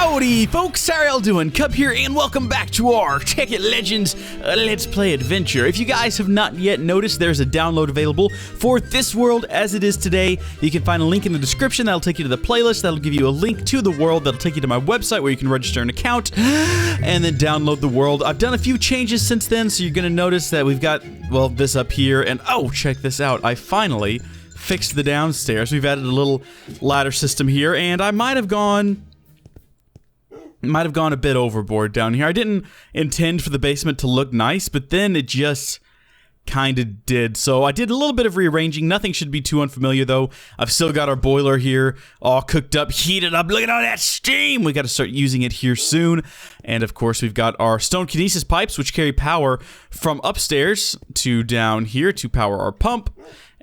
Howdy, folks! How y'all doing? Cup here, and welcome back to our Tekkit Legends Let's Play adventure. If you guys have not yet noticed, there's a download available for this world as it is today. You can find a link in the description. That'll take you to the playlist. That'll give you a link to the world. That'll take you to my website where you can register an account and then download the world. I've done a few changes since then, so you're going to notice that we've got, well, this up here. And, oh, check this out. I finally fixed the downstairs. We've added a little ladder system here, and I might have gone a bit overboard down here. I didn't intend for the basement to look nice, but then it just kind of did. So I did a little bit of rearranging. Nothing should be too unfamiliar, though. I've still got our boiler here all cooked up, heated up. Look at all that steam. We got to start using it here soon. And, of course, we've got our stone kinesis pipes, which carry power from upstairs to down here to power our pump.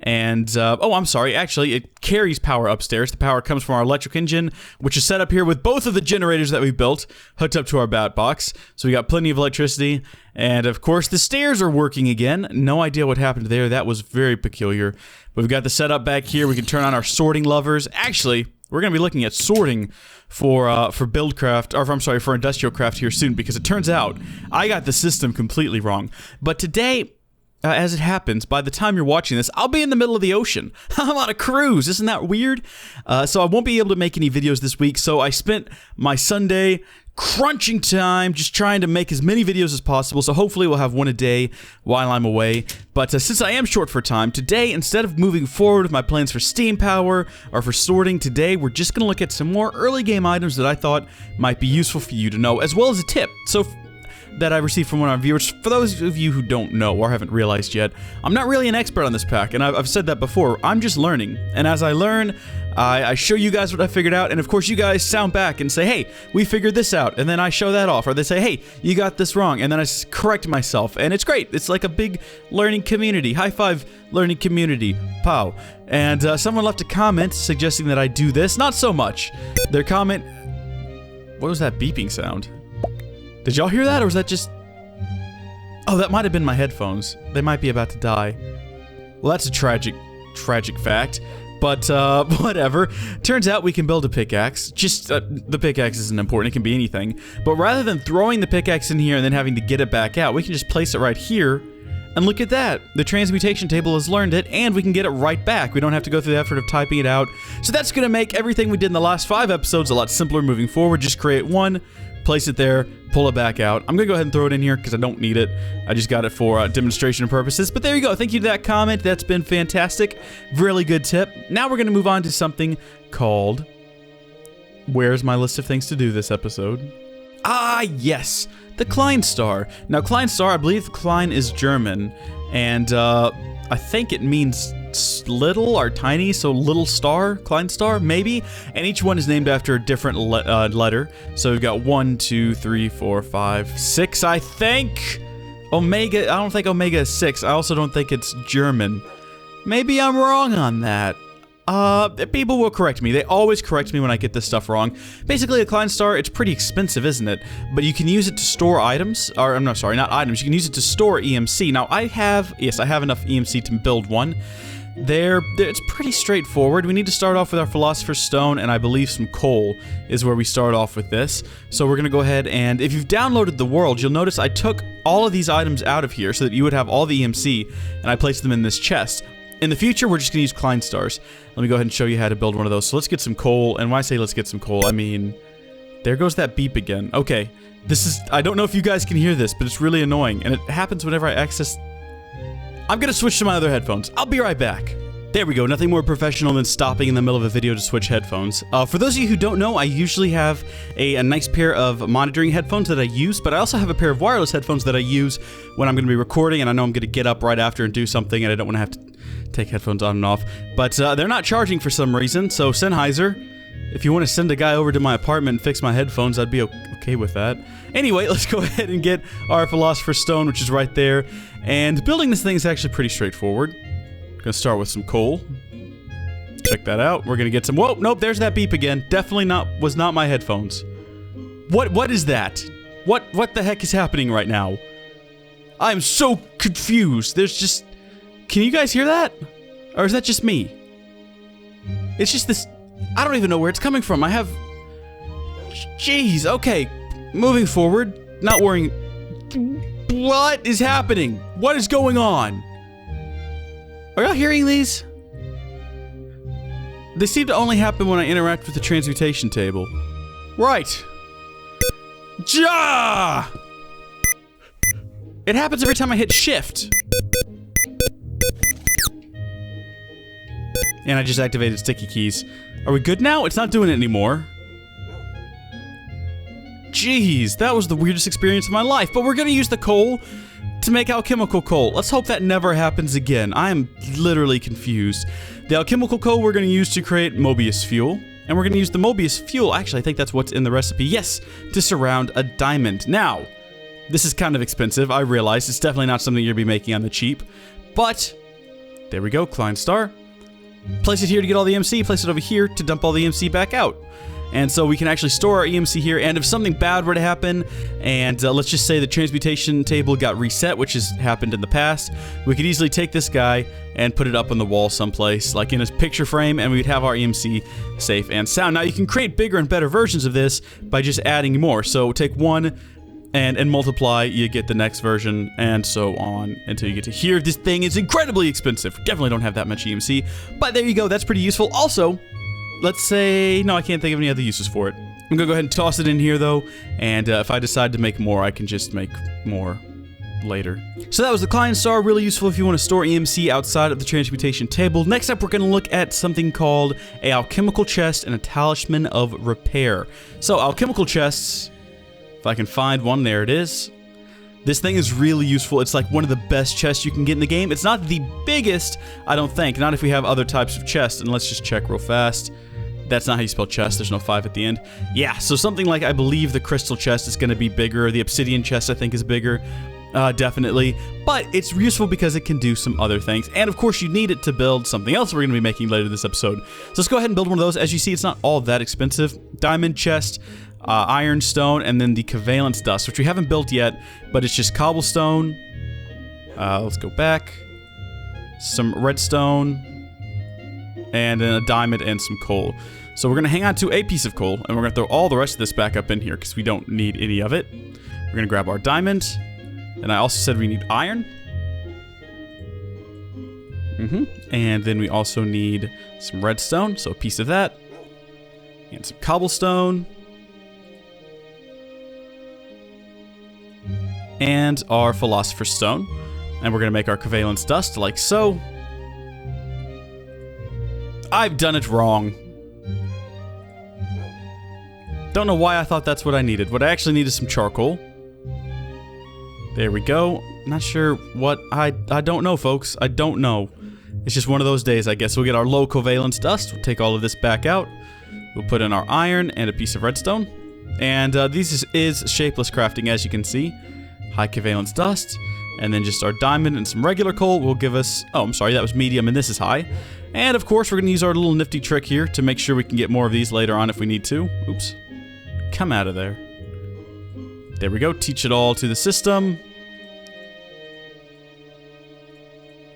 And, oh, I'm sorry, actually, it carries power upstairs. The power comes from our electric engine, which is set up here with both of the generators that we built hooked up to our bat box. So we got plenty of electricity. And, of course, the stairs are working again. No idea what happened there. That was very peculiar. But we've got the setup back here. We can turn on our sorting levers. Actually, we're going to be looking at sorting for buildcraft, or I'm sorry, for industrial craft here soon, because it turns out I got the system completely wrong. But today, as it happens, by the time you're watching this, I'll be in the middle of the ocean. I'm on a cruise. Isn't that weird? So I won't be able to make any videos this week, so I spent my Sunday crunching time, just trying to make as many videos as possible, so hopefully we'll have one a day while I'm away. But since I am short for time, today, instead of moving forward with my plans for steam power or for sorting, today we're just going to look at some more early game items that I thought might be useful for you to know, as well as a tip. So that I received from one of our viewers. For those of you who don't know or haven't realized yet, I'm not really an expert on this pack, and I've said that before. I'm just learning, and as I learn, I show you guys what I figured out, and of course you guys sound back and say, hey, we figured this out, and then I show that off, or they say, hey, you got this wrong, and then I correct myself, and it's great. It's like a big learning community. High five, learning community. Pow. And someone left a comment suggesting that I do this. Not so much. Their comment... What was that beeping sound? Did y'all hear that, or was that just... Oh, that might have been my headphones. They might be about to die. Well, that's a tragic fact. But, whatever. Turns out we can build a pickaxe. Just, the pickaxe isn't important. It can be anything. But rather than throwing the pickaxe in here and then having to get it back out, we can just place it right here. And look at that. The transmutation table has learned it, and we can get it right back. We don't have to go through the effort of typing it out. So that's going to make everything we did in the last 5 episodes a lot simpler moving forward. Just create one, place it there, pull it back out. I'm going to go ahead and throw it in here because I don't need it. I just got it for demonstration purposes. But there you go. Thank you to that comment. That's been fantastic. Really good tip. Now we're going to move on to something called... Where's my list of things to do this episode? Ah, yes. The Klein star. Now, Klein star, I believe Klein is German. And I think it means little or tiny, so little star, Klein star, maybe. And each one is named after a different letter. So we've got 1, 2, 3, 4, 5, 6, I think. Omega, I don't think Omega is 6. I also don't think it's German. Maybe I'm wrong on that. People will correct me. They always correct me when I get this stuff wrong. Basically, a Klein star, it's pretty expensive, isn't it? But you can use it to store items, or I'm not sorry, not items. You can use it to store EMC. Now, I have enough EMC to build one. It's pretty straightforward. We need to start off with our Philosopher's Stone, and I believe some coal is where we start off with this. So we're going to go ahead and, if you've downloaded the world, you'll notice I took all of these items out of here so that you would have all the EMC, and I placed them in this chest. In the future, we're just going to use Klein stars. Let me go ahead and show you how to build one of those. So let's get some coal, and when I say let's get some coal, I mean, there goes that beep again. Okay, this is, I don't know if you guys can hear this, but it's really annoying, and it happens whenever I access... I'm going to switch to my other headphones. I'll be right back. There we go, nothing more professional than stopping in the middle of a video to switch headphones. For those of you who don't know, I usually have a nice pair of monitoring headphones that I use, but I also have a pair of wireless headphones that I use when I'm going to be recording, and I know I'm going to get up right after and do something, and I don't want to have to take headphones on and off. But they're not charging for some reason, so Sennheiser, if you want to send a guy over to my apartment and fix my headphones, I'd be okay with that. Anyway, let's go ahead and get our Philosopher's Stone, which is right there. And building this thing is actually pretty straightforward. Gonna start with some coal. Check that out. We're gonna get some... Whoa, nope, there's that beep again. Definitely was not my headphones. What is that? What the heck is happening right now? I'm so confused. There's just... Can you guys hear that? Or is that just me? It's just this... I don't even know where it's coming from. I have... Jeez, okay. Moving forward, not worrying. What is happening? What is going on? Are y'all hearing these? They seem to only happen when I interact with the transmutation table. Right. Ja! It happens every time I hit shift. And I just activated sticky keys. Are we good now? It's not doing it anymore. Jeez, that was the weirdest experience of my life. But we're gonna use the coal to make alchemical coal. Let's hope that never happens again. I am literally confused. The alchemical coal we're gonna use to create Mobius fuel. And we're gonna use the Mobius fuel, actually I think that's what's in the recipe, yes, to surround a diamond. Now, this is kind of expensive, I realize. It's definitely not something you're gonna be making on the cheap. But, there we go, Klein star. Place it here to get all the EMC, place it over here to dump all the EMC back out. And so we can actually store our EMC here, and if something bad were to happen, and let's just say the transmutation table got reset, which has happened in the past, we could easily take this guy and put it up on the wall someplace, like in a picture frame, and we'd have our EMC safe and sound. Now you can create bigger and better versions of this by just adding more. So take one and multiply, you get the next version, and so on until you get to here. This thing is incredibly expensive. Definitely don't have that much EMC, but there you go, that's pretty useful. Also, let's say, no, I can't think of any other uses for it. I'm gonna go ahead and toss it in here though, and if I decide to make more, I can just make more later. So that was the Klein star, really useful if you want to store EMC outside of the transmutation table. Next up, we're gonna look at something called a alchemical chest and a talisman of repair. So alchemical chests, if I can find one, there it is. This thing is really useful. It's like one of the best chests you can get in the game. It's not the biggest, I don't think, not if we have other types of chests, and let's just check real fast. That's not how you spell chest, there's no 5 at the end. Yeah, so something like, I believe the crystal chest is gonna be bigger, the obsidian chest I think is bigger, definitely. But it's useful because it can do some other things, and of course you need it to build something else we're gonna be making later this episode. So let's go ahead and build one of those. As you see, it's not all that expensive. Diamond chest, iron stone, and then the covalence dust, which we haven't built yet, but it's just cobblestone. Let's go back. Some redstone, and then a diamond and some coal. So we're gonna hang on to a piece of coal, and we're gonna throw all the rest of this back up in here because we don't need any of it. We're gonna grab our diamond, and I also said we need iron. And then we also need some redstone, so a piece of that, and some cobblestone. And our philosopher's stone, and we're gonna make our covalence dust like so. I've done it wrong. Don't know why I thought that's what I needed. What I actually need is some charcoal. There we go. Not sure what I don't know, folks. I don't know. It's just one of those days, I guess. We'll get our low covalence dust. We'll take all of this back out. We'll put in our iron and a piece of redstone. And this is shapeless crafting, as you can see. High covalence dust, and then just our diamond and some regular coal will give us, oh, I'm sorry, that was medium and this is high. And of course, we're gonna use our little nifty trick here to make sure we can get more of these later on if we need to. Oops. Come out of there. There we go, teach it all to the system.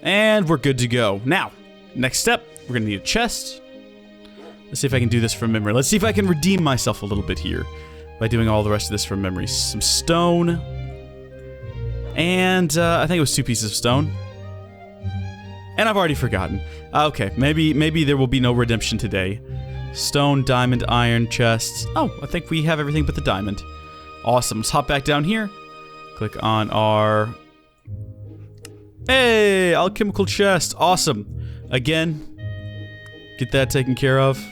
And we're good to go. Now, next step, we're gonna need a chest. Let's see if I can do this from memory. Let's see if I can redeem myself a little bit here by doing all the rest of this from memory. Some stone. And I think it was 2 pieces of stone. And I've already forgotten. Okay, maybe there will be no redemption today. Stone, diamond, iron, chests. Oh, I think we have everything but the diamond. Awesome, let's hop back down here. Click on our... Hey, alchemical chest, awesome. Again, get that taken care of.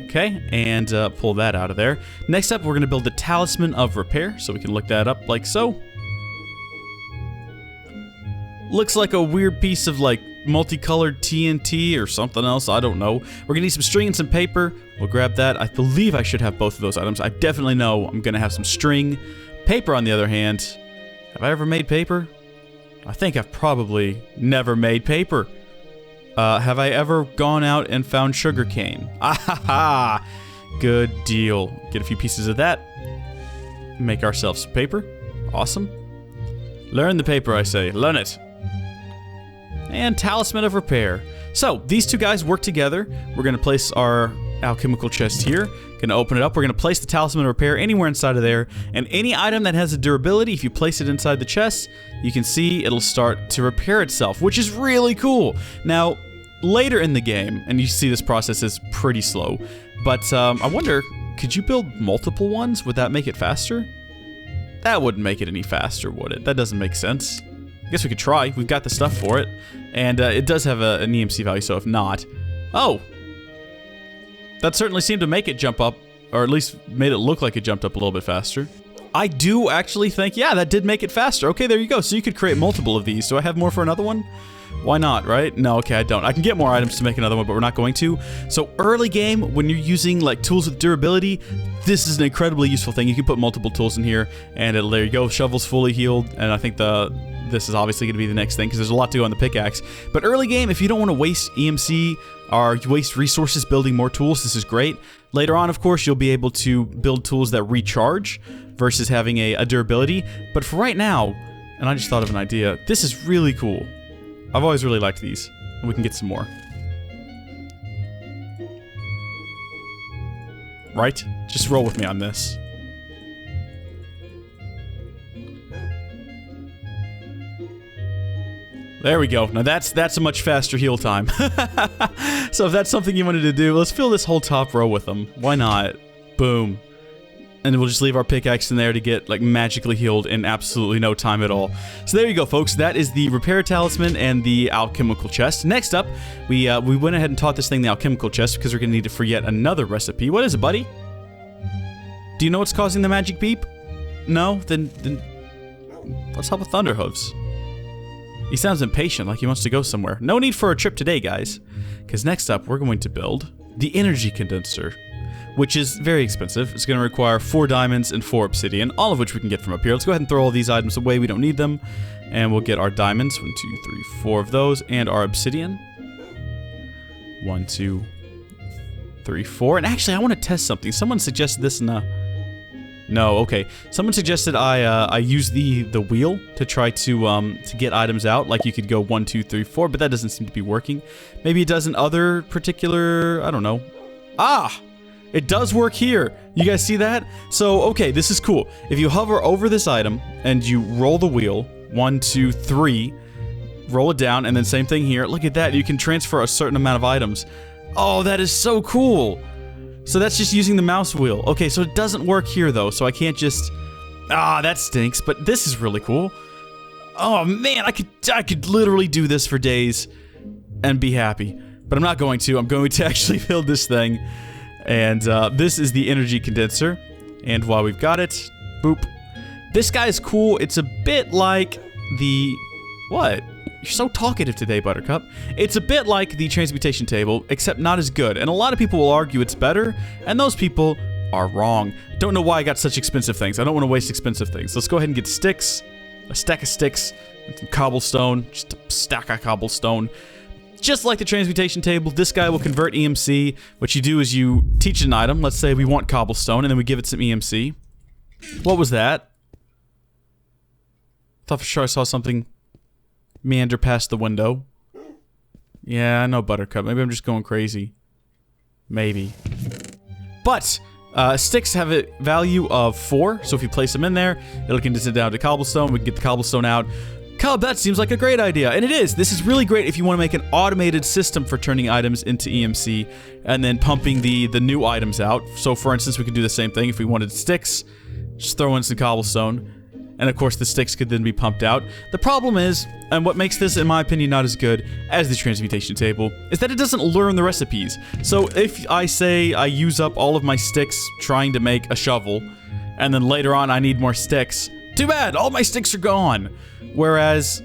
Okay, and pull that out of there. Next up, we're gonna build the talisman of repair, so we can look that up like so. Looks like a weird piece of like multicolored TNT or something else, I don't know. We're gonna need some string and some paper. We'll grab that. I believe I should have both of those items. I definitely know I'm gonna have some string. Paper, on the other hand, have I ever made paper? I think I've probably never made paper. Have I ever gone out and found sugar cane? Ah-ha-ha! Good deal. Get a few pieces of that. Make ourselves some paper. Awesome. Learn the paper, I say. Learn it. And Talisman of Repair. So, these two guys work together. We're going to place our alchemical chest here. Gonna open it up. We're gonna place the talisman repair anywhere inside of there. And any item that has a durability, if you place it inside the chest, you can see it'll start to repair itself, which is really cool. Now, later in the game, and you see this process is pretty slow, but I wonder, could you build multiple ones? Would that make it faster? That wouldn't make it any faster, would it? That doesn't make sense. I guess we could try. We've got the stuff for it. And it does have an EMC value, so if not... Oh! That certainly seemed to make it jump up, or at least made it look like it jumped up a little bit faster. I do actually think, yeah, that did make it faster. Okay, there you go. So you could create multiple of these. Do I have more for another one? Why not, right? No, okay, I don't. I can get more items to make another one, but we're not going to. So early game, when you're using like tools with durability, this is an incredibly useful thing. You can put multiple tools in here, and there you go. Shovel's fully healed, and I think this is obviously going to be the next thing because there's a lot to go on the pickaxe. But early game, if you don't want to waste EMC or waste resources building more tools, this is great. Later on, of course, you'll be able to build tools that recharge versus having a durability. But for right now, and I just thought of an idea, this is really cool. I've always really liked these, and we can get some more. Right? Just roll with me on this. There we go. Now that's a much faster heal time. So if that's something you wanted to do, let's fill this whole top row with them. Why not? Boom. And then we'll just leave our pickaxe in there to get like magically healed in absolutely no time at all. So there you go, folks. That is the repair talisman and the alchemical chest. Next up, we went ahead and taught this thing the alchemical chest because we're gonna need it for yet another recipe. What is it, buddy? Do you know what's causing the magic beep? No? Then let's help with Thunderhooves. He sounds impatient, like he wants to go somewhere. No need for a trip today, guys. Because next up, we're going to build the energy condenser, which is very expensive. It's going to require 4 diamonds and 4 obsidian, all of which we can get from up here. Let's go ahead and throw all these items away. We don't need them. And we'll get our diamonds. 1, 2, 3, 4 of those. And our obsidian. 1, 2, 3, 4. And actually, I want to test something. Someone suggested this in the... No, okay. Someone suggested I use the wheel to try to get items out. Like you could go 1, 2, 3, 4, but that doesn't seem to be working. Maybe it does in other particular... I don't know. Ah! It does work here. You guys see that? So, okay, this is cool. If you hover over this item and you roll the wheel, 1, 2, 3, roll it down, and then same thing here. Look at that. You can transfer a certain amount of items. Oh, that is so cool. So that's just using the mouse wheel. Okay, so it doesn't work here, though, so I can't just... Ah, that stinks, but this is really cool. Oh, man, I could literally do this for days and be happy. But I'm not going to. I'm going to actually build this thing. And this is the energy condenser. And while we've got it, boop. This guy is cool. It's a bit like the... What? You're so talkative today, Buttercup. It's a bit like the transmutation table, except not as good. And a lot of people will argue it's better, and those people are wrong. Don't know why I got such expensive things. I don't want to waste expensive things. Let's go ahead and get sticks, a stack of sticks, and some cobblestone, just a stack of cobblestone. Just like the transmutation table, this guy will convert EMC. What you do is you teach an item. Let's say we want cobblestone, and then we give it some EMC. What was that? Thought for sure I saw something meander past the window. Yeah, I know, Buttercup. Maybe I'm just going crazy. Maybe. But sticks have a value of 4, so if you place them in there, it'll condense it down to cobblestone. We can get the cobblestone out. Cub, that seems like a great idea. And it is. This is really great if you want to make an automated system for turning items into EMC and then pumping the new items out. So, for instance, we could do the same thing if we wanted sticks. Just throw in some cobblestone. And of course, the sticks could then be pumped out. The problem is, and what makes this, in my opinion, not as good as the transmutation table, is that it doesn't learn the recipes. So if I say I use up all of my sticks trying to make a shovel, and then later on I need more sticks, too bad, all my sticks are gone. Whereas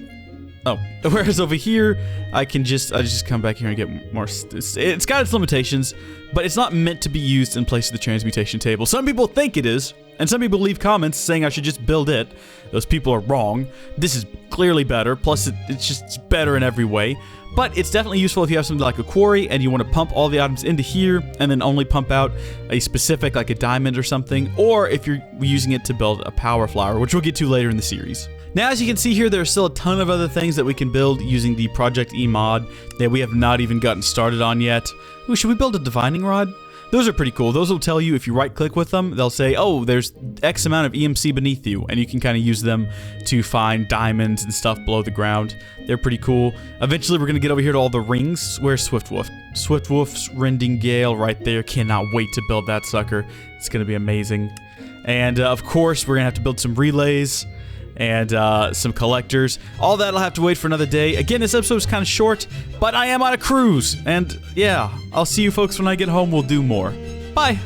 over here, I just come back here and get more. It's got its limitations, but it's not meant to be used in place of the transmutation table. Some people think it is, and some people leave comments saying I should just build it. Those people are wrong. This is clearly better, plus it's just better in every way. But it's definitely useful if you have something like a quarry and you want to pump all the items into here and then only pump out a specific, like a diamond or something, or if you're using it to build a power flower, which we'll get to later in the series. Now, as you can see here, there are still a ton of other things that we can build using the ProjectE mod that we have not even gotten started on yet. Ooh, should we build a divining rod? Those are pretty cool. Those will tell you if you right-click with them, they'll say, oh, there's X amount of EMC beneath you, and you can kind of use them to find diamonds and stuff below the ground. They're pretty cool. Eventually, we're going to get over here to all the rings. Where's Swiftwolf? Swiftwolf's Rending Gale right there. Cannot wait to build that sucker. It's going to be amazing. And, of course, we're going to have to build some relays and some collectors. All that'll have to wait for another day. Again, this episode is kind of short, but I am on a cruise. And yeah, I'll see you folks when I get home. We'll do more. Bye.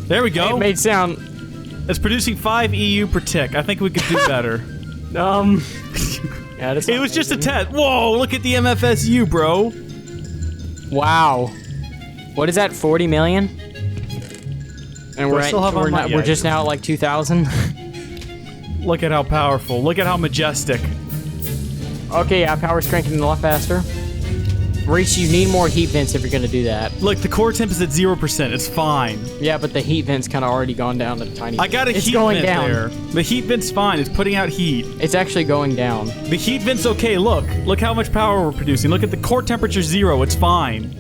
There we go. It made sound. It's producing 5 EU per tick. I think we could do better. Yeah, it was just a test. Whoa, look at the MFSU, bro. Wow. What is that, 40 million? And we're just now at like 2,000. Look at how powerful. Look at how majestic. Okay, yeah, power's cranking a lot faster. Reach, you need more heat vents if you're gonna do that. Look, the core temp is at 0%. It's fine. Yeah, but the heat vent's kind of already gone down to tiny. I got a heat vent there. The heat vent's fine. It's putting out heat. It's actually going down. The heat vent's okay. Look how much power we're producing. Look at the core temperature 0. It's fine.